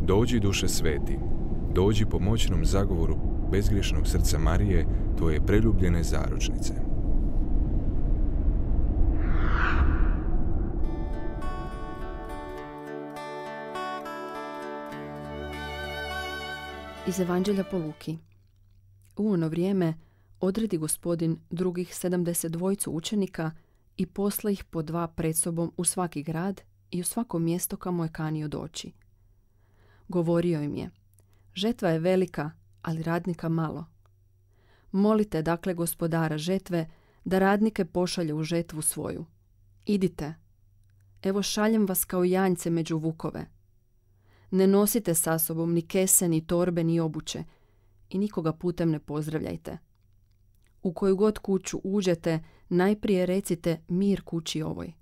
Dođi, duše sveti, dođi po moćnom zagovoru bezgriješnog srca Marije, tvoje preljubljene zaručnice. Iz Evanđelja po Luki. U ono vrijeme odredi Gospodin drugih 72 učenika i posla ih po 2 pred sobom u svaki grad i u svako mjesto kamo je kanio doći. Govorio im je: žetva je velika, ali radnika malo. Molite dakle gospodara žetve da radnike pošalje u žetvu svoju. Idite, evo šaljem vas kao janjce među vukove. Ne nosite sa sobom ni kese, ni torbe, ni obuće i nikoga putem ne pozdravljajte. U koju god kuću uđete, najprije recite mir kući ovoj.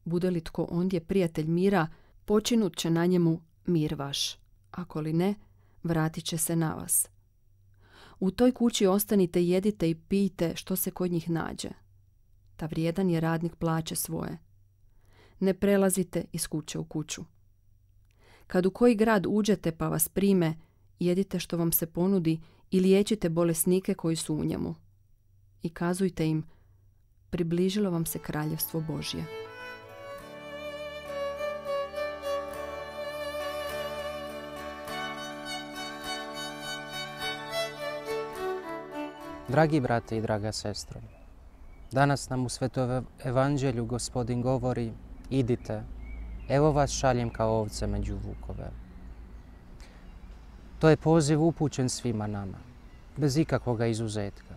Bude li tko ondje prijatelj mira, počinut će na njemu mir vaš. Ako li ne, vratit će se na vas. U toj kući ostanite, jedite i pijte što se kod njih nađe. Ta vrijedan je radnik plaće svoje. Ne prelazite iz kuće u kuću. Kad u koji grad uđete pa vas prime, jedite što vam se ponudi i liječite bolesnike koji su u njemu. I kazujte im: približilo vam se kraljevstvo Božje. Dragi brate i draga sestro, danas nam u Svetom Evanđelju Gospodin govori: idite, evo vas šaljem kao ovce među vukove. To je poziv upućen svima nama, bez ikakvoga izuzetka,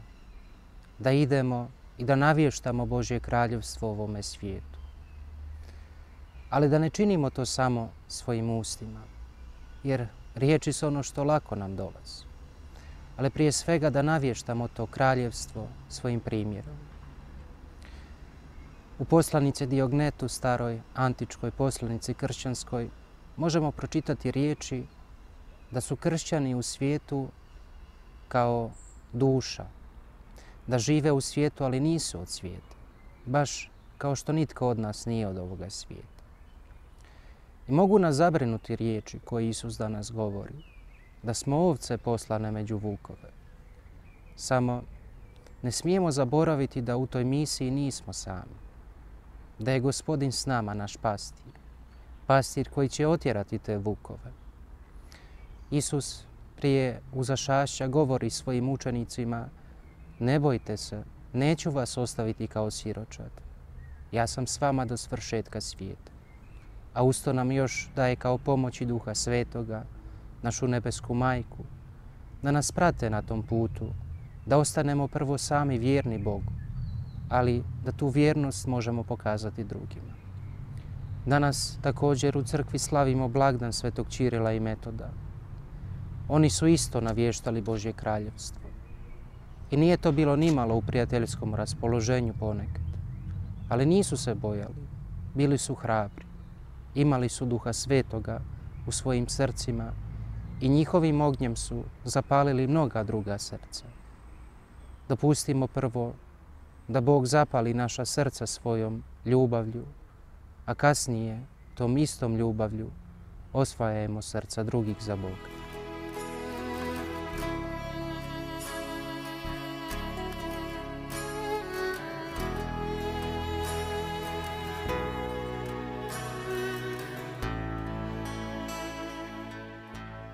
da idemo i da navještamo Božje kraljevstvo u ovome svijetu. Ali da ne činimo to samo svojim ustima, jer riječi su ono što lako nam dolazi. Ali prije svega da navještamo to kraljevstvo svojim primjerom. U poslanici Diognetu, staroj antičkoj poslanici kršćanskoj, možemo pročitati riječi da su kršćani u svijetu kao duša, da žive u svijetu, ali nisu od svijeta, baš kao što nitko od nas nije od ovoga svijeta. I mogu nas zabrinuti riječi koje Isus danas govori, da smo ovce poslane među vukove. Samo ne smijemo zaboraviti da u toj misiji nismo sami, da je Gospodin s nama, naš pastir, pastir koji će otjerati te vukove. Isus prije uzašašća govori svojim učenicima: ne bojte se, neću vas ostaviti kao siročad. Ja sam s vama do svršetka svijeta. A usto nam još daje kao pomoć i Duha Svetoga, našu nebesku majku, da nas prate na tom putu, da ostanemo prvo sami vjerni Bogu, ali da tu vjernost možemo pokazati drugima. Danas također u crkvi slavimo blagdan Svetog Ćirila i Metoda. Oni su isto navještali Božje kraljevstvo. I nije to bilo nimalo u prijateljskom raspoloženju ponekad, ali nisu se bojali, bili su hrabri, imali su Duha Svetoga u svojim srcima i njihovim ognjem su zapalili mnoga druga srca. Dopustimo prvo da Bog zapali naša srca svojom ljubavlju, a kasnije tom istom ljubavlju osvajajmo srca drugih za Boga.